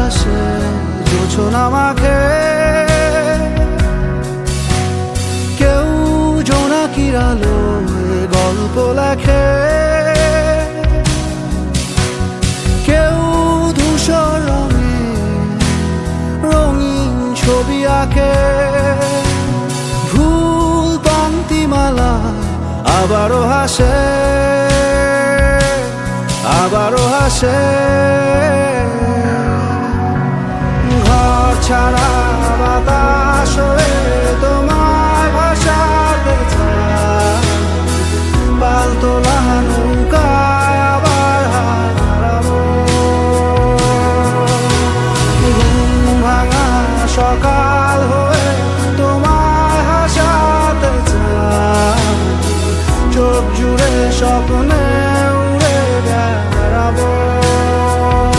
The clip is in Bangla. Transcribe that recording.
হাসে জোছনা মাখে, কেউ জোনাকির আলোয় গল্প লেখে, কেউ ধূসর রঙে রঙিন ছবি আঁকে। ভুল পান্তিমালা আবারও হাসে, আবারও হাসে।